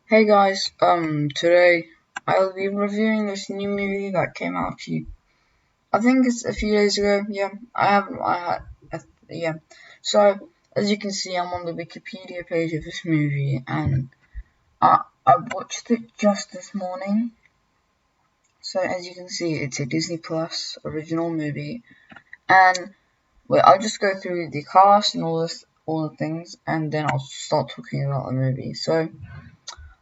Hey guys, today I'll be reviewing this new movie that came out I think it's a few days ago. Yeah, I haven't, yeah. So, as you can see, I'm on the Wikipedia page of this movie, and I watched it just this morning. So, as you can see, it's a Disney Plus original movie, and I'll just go through the cast and all the things, and then I'll start talking about the movie. So,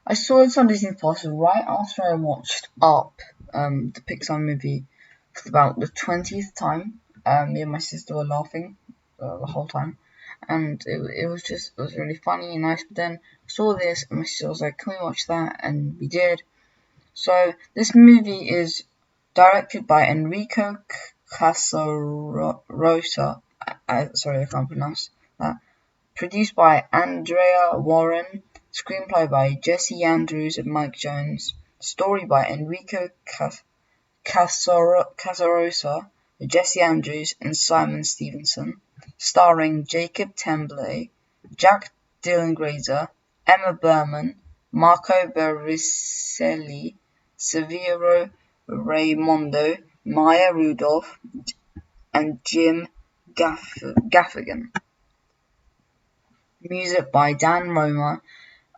I saw it on Disney Plus right after I watched Up, the Pixar movie, for about the 20th time. Me and my sister were laughing the whole time, and it was really funny and nice. But then I saw this, and my sister was like, "Can we watch that?" And we did. So this movie is directed by Enrico Casarosa. Sorry, I can't pronounce that. Produced by Andrea Warren, screenplay by Jesse Andrews and Mike Jones, story by Enrico Casarosa, Jesse Andrews, and Simon Stevenson, starring Jacob Tremblay, Jack Dylan Grazer, Emma Berman, Marco Baricelli, Severo Raimondo, Maya Rudolph, and Jim Gaffigan. Music by Dan Romer.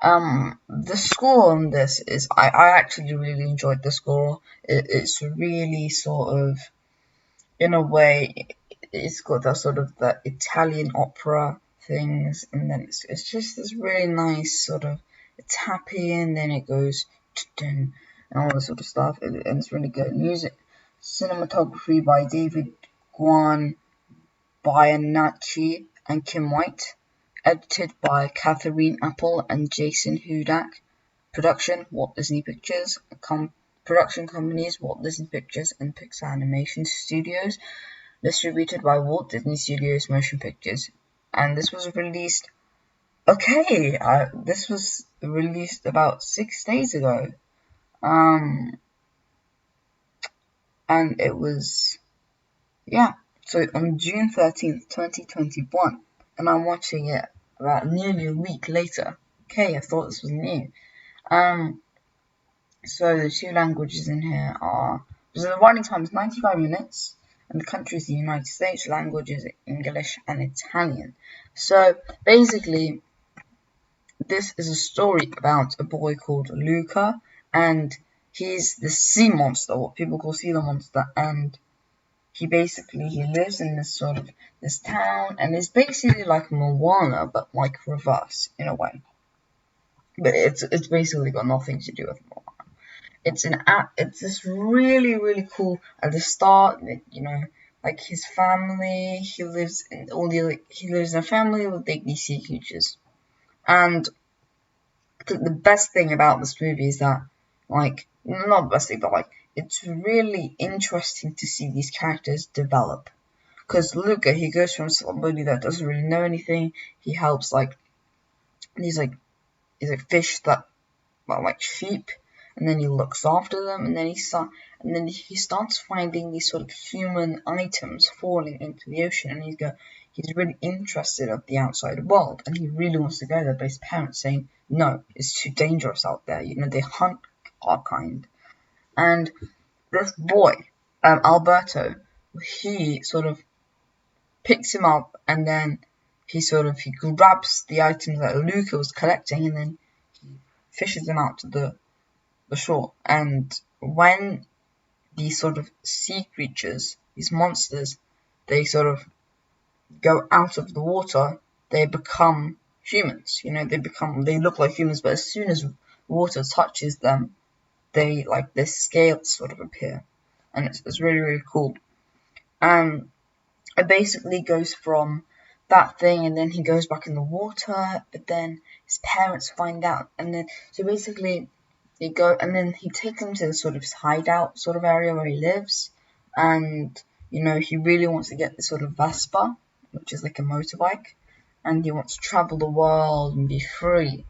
The score on this is I actually really enjoyed the score. It's really sort of, in a way, it's got that sort of the Italian opera things, and then it's just this really nice sort of, it's happy, and then it goes and all this sort of stuff, and it's really good. Music, cinematography by David Guan Bianacci and Kim White. Edited by Catherine Apple and Jason Hudak. Production Walt Disney Pictures. Production companies Walt Disney Pictures and Pixar Animation Studios. Distributed by Walt Disney Studios Motion Pictures. And this was released. This was released about 6 days ago. And it was, yeah. So on June 13th, 2021. And I'm watching it about nearly a week later. Okay, I thought this was new. So the two languages in here are, so the running time is 95 minutes, and the country is the United States. Language is English and Italian. So basically, this is a story about a boy called Luca, and he's the sea monster, what people call sea monster, and he lives in this town, and it's basically like Moana, but like reverse in a way. But it's basically got nothing to do with Moana. It's this really cool at the start, like his family. He lives in a family with big sea creatures, and I think the best thing about this movie is that, like, not the best thing, but like, it's really interesting to see these characters develop. Because Luca, he goes from somebody that doesn't really know anything. He helps these like fish that are like sheep, and then he looks after them, and then he starts finding these sort of human items falling into the ocean, and he's really interested of the outside world, and he really wants to go there, but his parents saying no, it's too dangerous out there. They hunt our kind, and this boy, Alberto, he sort of picks him up, and then he grabs the items that Luca was collecting, and then fishes them out to the shore. And when these sort of sea creatures, these monsters, they sort of go out of the water, they become humans. They look like humans, but as soon as water touches them, their scales sort of appear, and it's really cool. It basically goes from that thing, and then he goes back in the water, but then his parents find out, and then so basically they go, and then he takes them to the sort of hideout sort of area where he lives, and he really wants to get this sort of Vespa, which is like a motorbike, and he wants to travel the world and be free.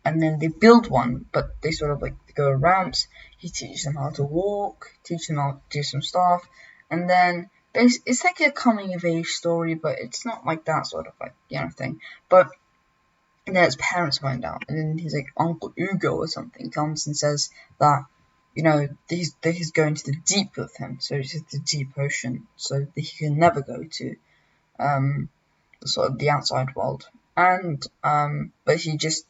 And then they build one, but they sort of like go around. He teaches them how to walk, teaches them how to do some stuff, and then it's like a coming of age story, but it's not like that sort of thing. But And then his parents find out, and then he's like, Uncle Ugo or something comes and says that, you know, he's going to the deep with him, so it's the deep ocean, so that he can never go to sort of the outside world. And but he just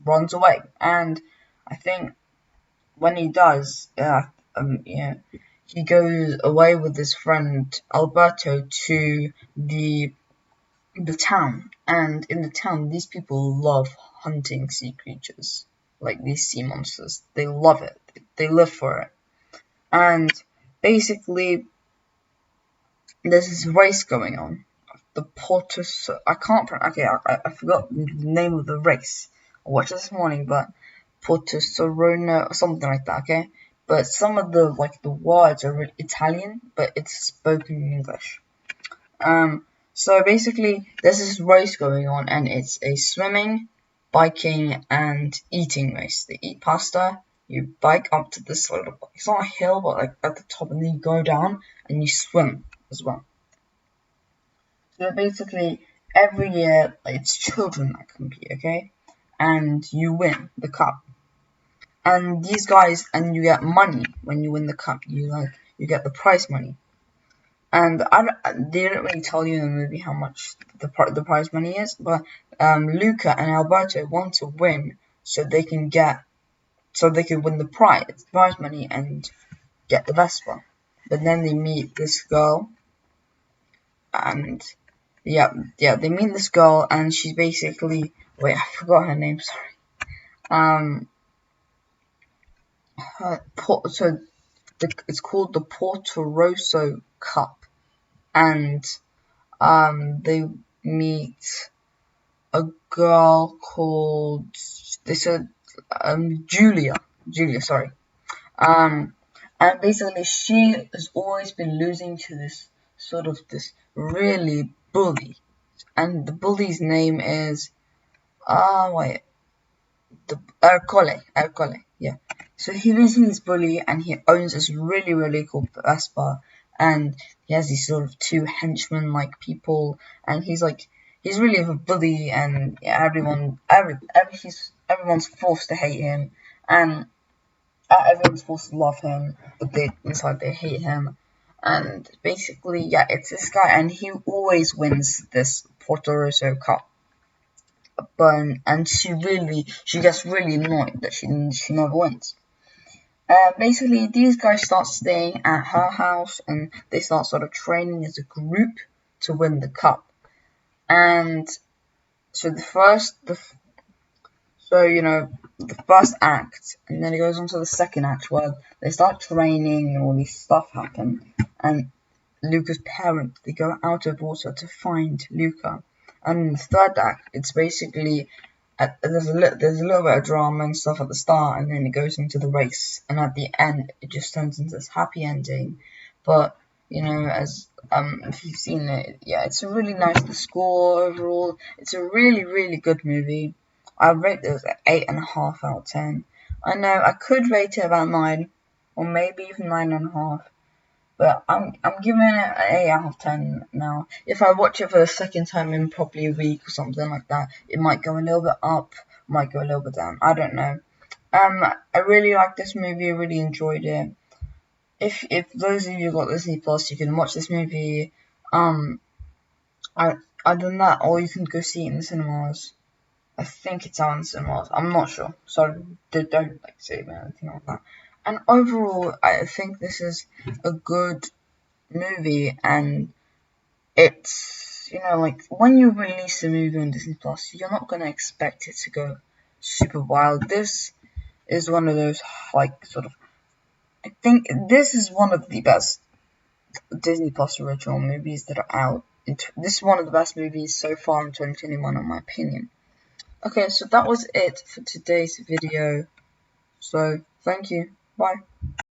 runs away, and I think when he does, he goes away with his friend Alberto to the town, and in the town, these people love hunting sea creatures, like these sea monsters. They love it. They live for it. And basically, there's this race going on. The Portus. I can't. Okay, I forgot the name of the race. I watched it this morning, but Portosorona or something like that. Okay, but some of the words are Italian, but it's spoken in English. So basically, there's this race going on, and it's a swimming, biking, and eating race. They eat pasta, you bike up to this sort of, it's not a hill, but like at the top, and then you go down, and you swim as well. So basically, every year, it's children that compete, okay? And you win the cup. And these guys, and you get money when you win the cup. You get the prize money. And they didn't really tell you in the movie how much the prize money is, but Luca and Alberto want to win so they can win the prize money and get the Vespa. But then they meet this girl, and they meet this girl, and she's basically, wait, I forgot her name. Sorry. It's called the Porto Rosso Cup, and they meet a girl called, they said, Julia, sorry. And basically she has always been losing to this really bully, and the bully's name is Ercole, yeah. So he lives in this bully, and he owns this really, really cool Vespa, and he has these sort of two henchmen-like people, and he's really a bully, and everyone's forced to hate him, and everyone's supposed to love him, but inside they hate him. And basically, yeah, it's this guy, and he always wins this Porto Rosso Cup. And she gets really annoyed that she never wins. Basically, these guys start staying at her house, and they start sort of training as a group to win the cup. And so the first act, and then it goes on to the second act where they start training and all this stuff happen, and Luca's parents, they go out of water to find Luca. And in the third act, it's basically there's a little bit of drama and stuff at the start, and then it goes into the race, and at the end it just turns into this happy ending. But as if you've seen it, yeah, it's a really nice. The score overall, it's a really, really good movie. I rate this at 8.5 out of 10. I know I could rate it about 9, or maybe even 9.5. But I'm giving it an 8 out of 10 now. If I watch it for the second time in probably a week or something like that, it might go a little bit up, might go a little bit down. I don't know. I really like this movie. I really enjoyed it. If those of you got Disney Plus, you can watch this movie. Other than that, or you can go see it in the cinemas. I think it's out in cinemas. I'm not sure, so don't say anything like that. And overall, I think this is a good movie, and it's when you release a movie on Disney Plus, you're not gonna expect it to go super wild. This is one of those I think this is one of the best Disney Plus original movies that are out. This is one of the best movies so far in 2021, in my opinion. Okay, so that was it for today's video. So, thank you. Bye.